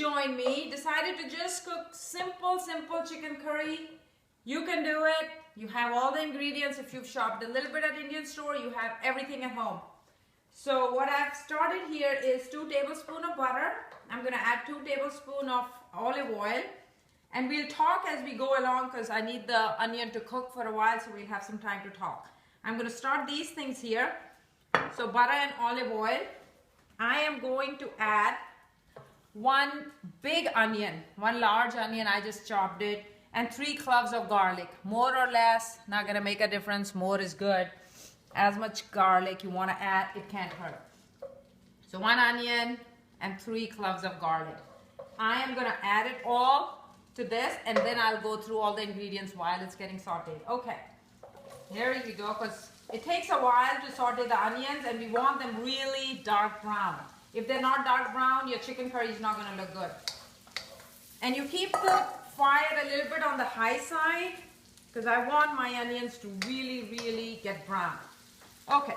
join me, decided to just cook simple chicken curry, you can do it. You have all the ingredients. If you've shopped a little bit at Indian store, you have everything at home. So what I've started here is 2 tablespoons of butter. I'm going to add 2 tablespoons of olive oil. And we'll talk as we go along because I need the onion to cook for a while, so we'll have some time to talk. I'm going to start these things here. So butter and olive oil. I am going to add 1 big onion, 1 large onion, I just chopped it, and 3 cloves of garlic. More or less, not going to make a difference. More is good. As much garlic you want to add, it can't hurt. So 1 onion and 3 cloves of garlic. I am going to add it all to this, and then I'll go through all the ingredients while it's getting sauteed. Okay, here we go, because it takes a while to saute the onions, and we want them really dark brown. If they're not dark brown, your chicken curry is not going to look good. And you keep the fire a little bit on the high side, because I want my onions to really get brown. Okay,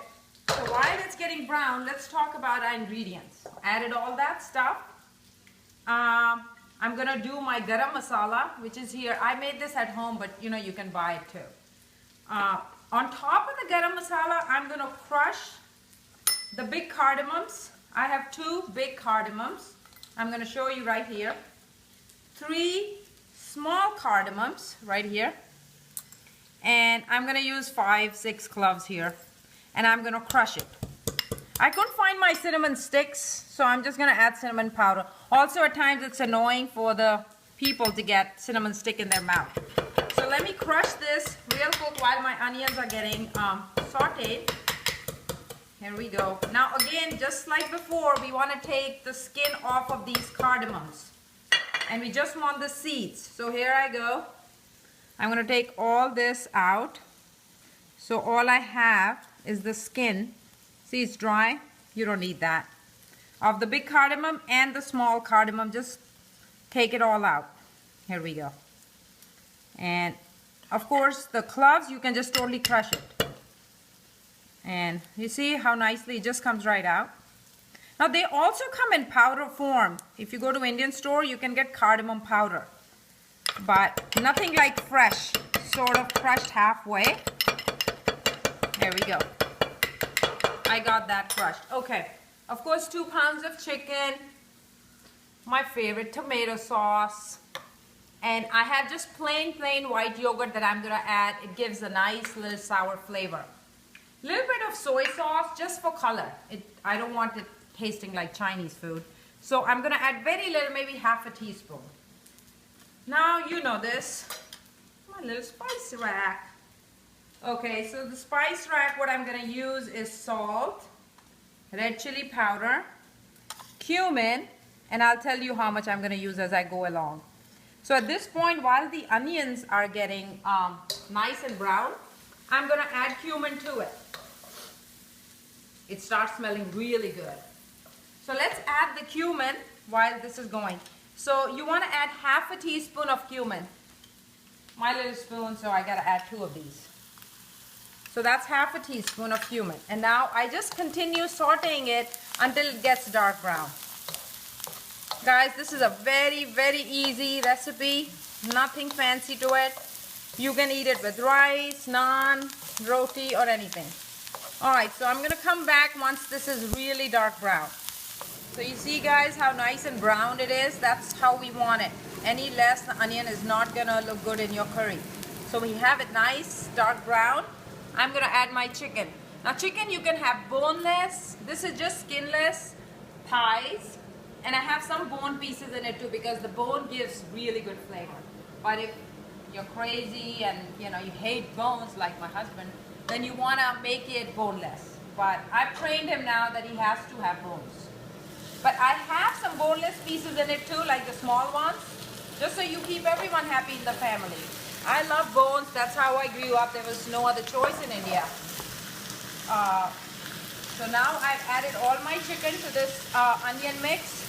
so while it's getting brown, let's talk about our ingredients. Added all that stuff. I'm going to do my garam masala, which is here. I made this at home, but you know, you can buy it too. On top of the garam masala, I'm going to crush the big cardamoms. I have 2 big cardamoms. I'm going to show you right here. 3 small cardamoms right here. And I'm going to use 5-6 cloves here. And I'm going to crush it. I couldn't find my cinnamon sticks, so I'm just going to add cinnamon powder. Also, at times it's annoying for the people to get cinnamon stick in their mouth. So let me crush this real quick while my onions are getting sauteed. Here we go. Now again, just like before, we want to take the skin off of these cardamoms. And we just want the seeds. So here I go. I'm going to take all this out. So all I have is the skin. See, it's dry. You don't need that. Of the big cardamom and the small cardamom, just take it all out. Here we go. And of course, the cloves, you can just totally crush it. And you see how nicely it just comes right out. Now they also come in powder form. If you go to Indian store, you can get cardamom powder. But nothing like fresh, sort of crushed halfway. There we go. I got that crushed. Okay. Of course, 2 pounds of chicken. My favorite tomato sauce. And I have just plain white yogurt that I'm going to add. It gives a nice little sour flavor. Little bit of soy sauce just for color. I don't want it tasting like Chinese food. So I'm going to add very little, maybe half a teaspoon. Now you know this. My little spice rack. Okay, so the spice rack, what I'm going to use is salt, red chili powder, cumin, and I'll tell you how much I'm going to use as I go along. So at this point, while the onions are getting nice and brown, I'm going to add cumin to it. It starts smelling really good. So let's add the cumin while this is going. So you want to add half a teaspoon of cumin. My little spoon, so I got to add 2 of these. So that's half a teaspoon of cumin. And now I just continue sauteing it until it gets dark brown. Guys, this is a very easy recipe. Nothing fancy to it. You can eat it with rice, naan, roti, or anything. Alright, so I'm going to come back once this is really dark brown. So you see, guys, how nice and brown it is? That's how we want it. Any less, the onion is not going to look good in your curry. So we have it nice, dark brown. I'm going to add my chicken. Now chicken you can have boneless. This is just skinless thighs. And I have some bone pieces in it too, because the bone gives really good flavor. But if you're crazy and you hate bones like my husband, then you want to make it boneless. But I've trained him now that he has to have bones. But I have some boneless pieces in it too, like the small ones, just so you keep everyone happy in the family. I love bones. That's how I grew up. There was no other choice in India. So now I've added all my chicken to this onion mix.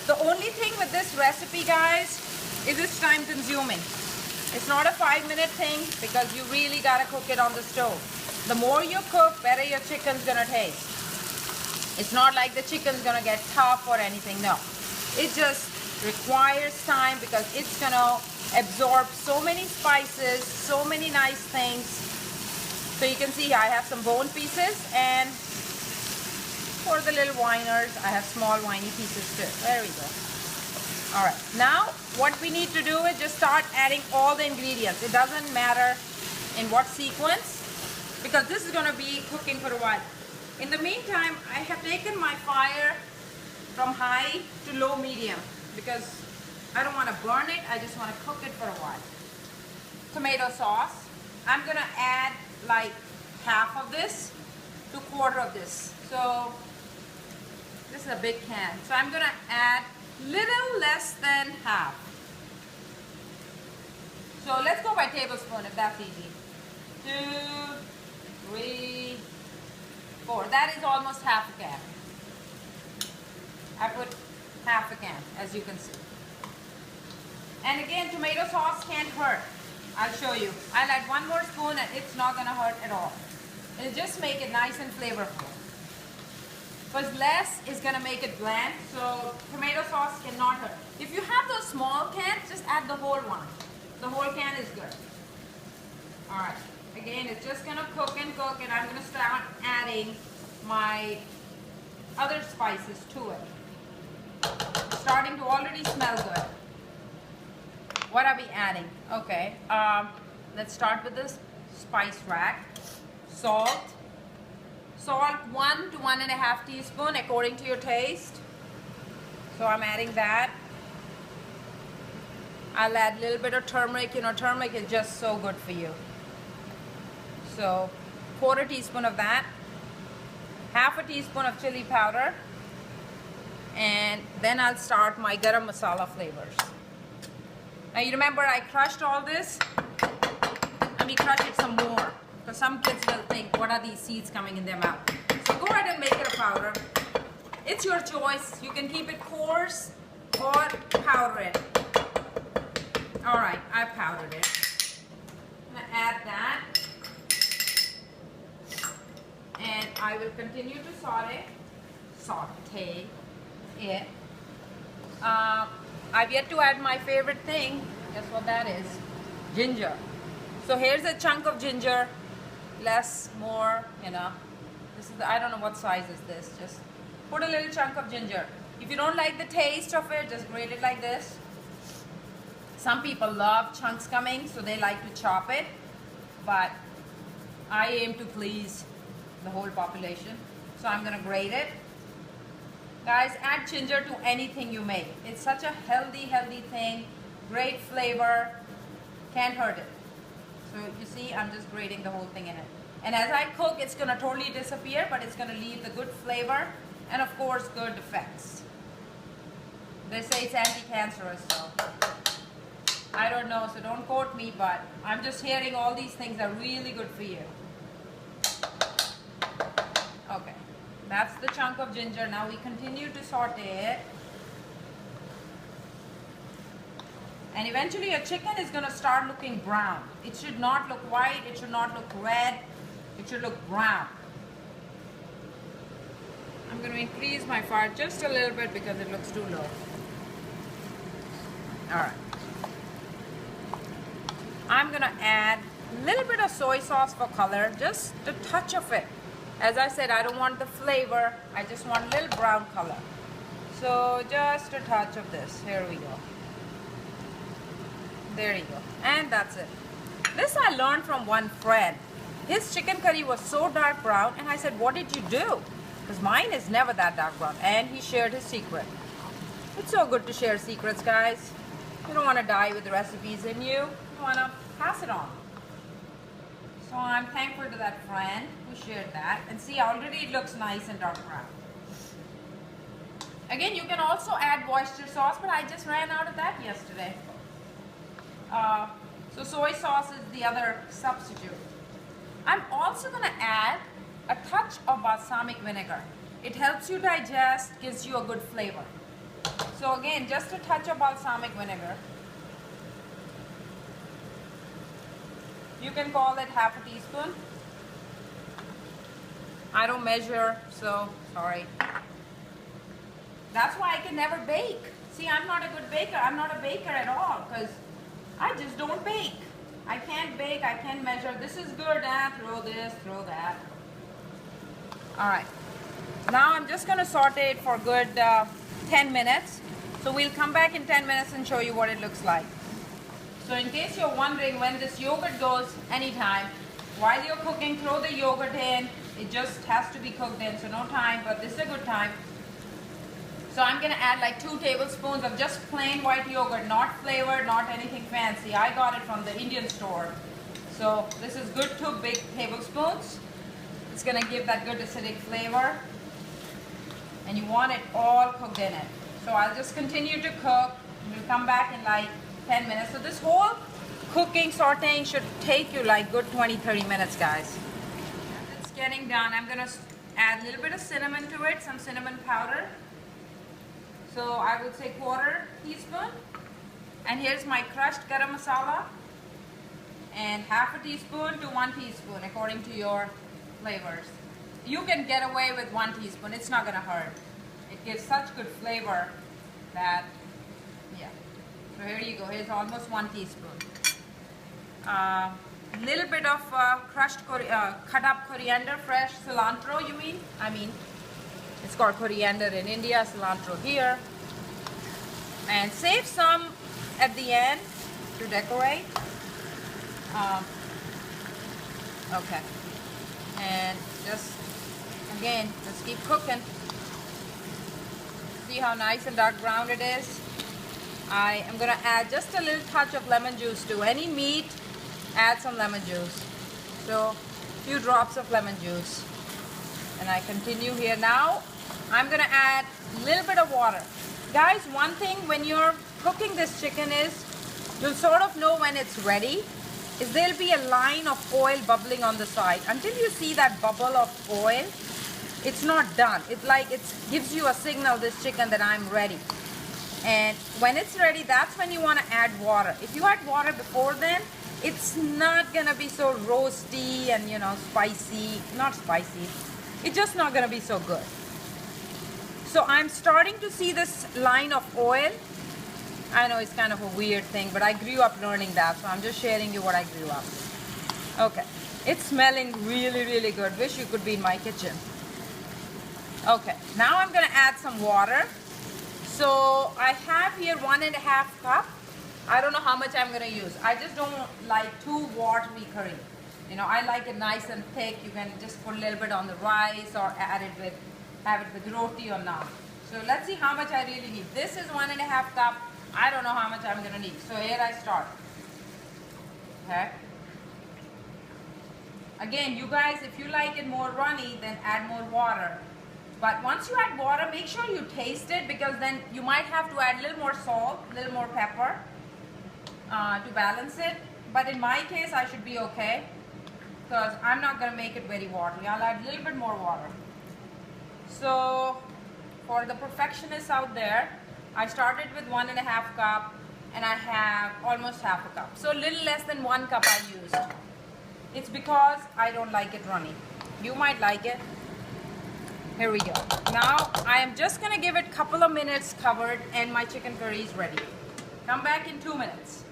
The only thing with this recipe, guys, is it's time consuming. It's not a 5-minute thing because you really got to cook it on the stove. The more you cook, better your chicken's going to taste. It's not like the chicken's going to get tough or anything, no. It just requires time because it's gonna absorb so many spices, so many nice things. So you can see I have some bone pieces, and for the little whiners, I have small whiny pieces too. There we go. All right, now what we need to do is just start adding all the ingredients. It doesn't matter in what sequence, because this is gonna be cooking for a while. In the meantime, I have taken my fire from high to low medium because I don't want to burn it, I just want to cook it for a while. Tomato sauce. I'm going to add like half of this to quarter of this. So this is a big can. So I'm going to add little less than half. So let's go by tablespoon if that's easy. 2, 3, 4. That is almost half a can. I put half a can, as you can see. And again, tomato sauce can't hurt. I'll show you. I'll add 1 more spoon and it's not gonna hurt at all. It'll just make it nice and flavorful. Because less is gonna make it bland, so tomato sauce cannot hurt. If you have those small cans, just add the whole one. The whole can is good. All right. Again, it's just gonna cook, and I'm gonna start adding my other spices to it. It's starting to already smell good. What are we adding? Okay, let's start with this spice rack. Salt. Salt 1 to 1.5 teaspoon according to your taste. So I'm adding that. I'll add a little bit of turmeric. You know, turmeric is just so good for you. So 1/4 teaspoon of that. 1/2 teaspoon of chili powder. And then I'll start my garam masala flavors. Now you remember I crushed all this. Let me crush it some more, because some kids will think, what are these seeds coming in their mouth? So go ahead and make it a powder. It's your choice. You can keep it coarse or powder it. All right, I powdered it. I'm gonna add that. And I will continue to saute it. I've yet to add my favorite thing. Guess what that is? Ginger. So here's a chunk of ginger. Less, more, you know. This is I don't know what size is this. Just put a little chunk of ginger. If you don't like the taste of it, just grate it like this. Some people love chunks coming, so they like to chop it. But I aim to please the whole population. So I'm gonna grate it. Guys, add ginger to anything you make. It's such a healthy thing. Great flavor. Can't hurt it. So you see, I'm just grating the whole thing in it. And as I cook, it's gonna totally disappear, but it's gonna leave the good flavor and of course good effects. They say it's anti-cancerous, so I don't know, so don't quote me, but I'm just hearing all these things are really good for you. Okay. That's the chunk of ginger. Now we continue to saute it. And eventually your chicken is going to start looking brown. It should not look white. It should not look red. It should look brown. I'm going to increase my fire just a little bit because it looks too low. Alright. I'm going to add a little bit of soy sauce for color. Just a touch of it. As I said, I don't want the flavor. I just want a little brown color. So just a touch of this. Here we go. There you go. And that's it. This I learned from one friend. His chicken curry was so dark brown, and I said, what did you do? Because mine is never that dark brown. And he shared his secret. It's so good to share secrets, guys. You don't want to die with the recipes in you. You want to pass it on. So I'm thankful to that friend who shared that. And see, already it looks nice and dark brown. Again, you can also add Worcestershire sauce, but I just ran out of that yesterday. So soy sauce is the other substitute. I'm also going to add a touch of balsamic vinegar. It helps you digest, gives you a good flavor. So again, just a touch of balsamic vinegar. You can call it half a teaspoon. I don't measure, so sorry. That's why I can never bake. See, I'm not a good baker. I'm not a baker at all because I just don't bake. I can't bake. I can't measure. This is good. Throw this, throw that. All right. Now I'm just going to saute it for a good 10 minutes. So we'll come back in 10 minutes and show you what it looks like. So in case you're wondering when this yogurt goes, anytime, while you're cooking, throw the yogurt in. It just has to be cooked in, so no time, but this is a good time. So I'm going to add like 2 tablespoons of just plain white yogurt, not flavored, not anything fancy. I got it from the Indian store. So this is good 2 big tablespoons. It's going to give that good acidic flavor. And you want it all cooked in it. So I'll just continue to cook. We'll come back in like 10 minutes. So this whole cooking, sauteing should take you like good 20-30 minutes, guys. As it's getting done, I'm going to add a little bit of cinnamon to it, some cinnamon powder. So I would say 1/4 teaspoon. And here's my crushed garam masala. And 1/2 teaspoon to 1 teaspoon according to your flavors. You can get away with 1 teaspoon. It's not going to hurt. It gives such good flavor that, yeah. So here you go. Here's almost 1 teaspoon. Little bit of crushed, cut up coriander, fresh cilantro, you mean? I mean, it's called coriander in India, cilantro here. And save some at the end to decorate. Okay. And just, again, just keep cooking. See how nice and dark brown it is? I am going to add just a little touch of lemon juice to any meat. Add some lemon juice. So, a few drops of lemon juice. And I continue here. Now, I'm going to add a little bit of water. Guys, one thing when you're cooking this chicken is, you'll sort of know when it's ready, is there'll be a line of oil bubbling on the side. Until you see that bubble of oil, it's not done. It's like it gives you a signal, this chicken, that I'm ready. And when it's ready, that's when you want to add water. If you add water before then, it's not going to be so roasty and, you know, spicy. Not spicy. It's just not going to be so good. So I'm starting to see this line of oil. I know it's kind of a weird thing, but I grew up learning that, so I'm just sharing you what I grew up. Okay, it's smelling really, really good. Wish you could be in my kitchen. Okay, now I'm gonna add some water. So I have here 1.5 cup. I don't know how much I'm gonna use. I just don't like too watery curry. You know, I like it nice and thick. You can just put a little bit on the rice or add it with, have it with roti or naan. So let's see how much I really need. This is 1.5 cup. I don't know how much I'm gonna need. So here I start. Okay. Again, you guys, if you like it more runny, then add more water. But once you add water, make sure you taste it, because then you might have to add a little more salt, a little more pepper to balance it. But in my case, I should be okay, because I'm not gonna make it very watery. I'll add a little bit more water. So for the perfectionists out there, I started with 1.5 cup and I have almost 1/2 cup. So a little less than 1 cup I used. It's because I don't like it runny. You might like it. Here we go. Now I am just gonna give it a couple of minutes covered and my chicken curry is ready. Come back in 2 minutes.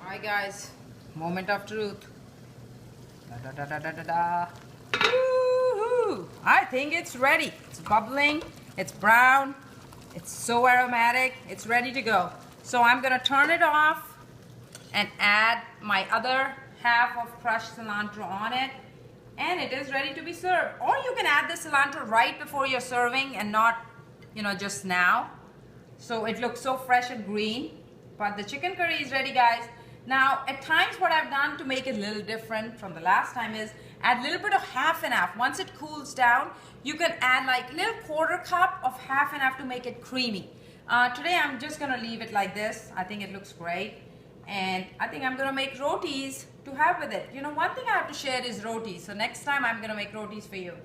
Alright guys, moment of truth. Da, da, da, da, da, da. Woo-hoo. I think it's ready. It's bubbling, it's brown. It's so aromatic, it's ready to go. So I'm gonna turn it off and add my other half of crushed cilantro on it, and it is ready to be served. Or you can add the cilantro right before you're serving and not, you know, just now. So it looks so fresh and green. But the chicken curry is ready, guys. Now, at times what I've done to make it a little different from the last time is add a little bit of half and half. Once it cools down, you can add like a little 1/4 cup of half and half to make it creamy. Today I'm just gonna leave it like this. I think it looks great. And I think I'm gonna make rotis to have with it. You know, one thing I have to share is rotis. So next time I'm gonna make rotis for you.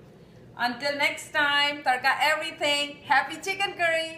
Until next time, Tarka everything. Happy chicken curry.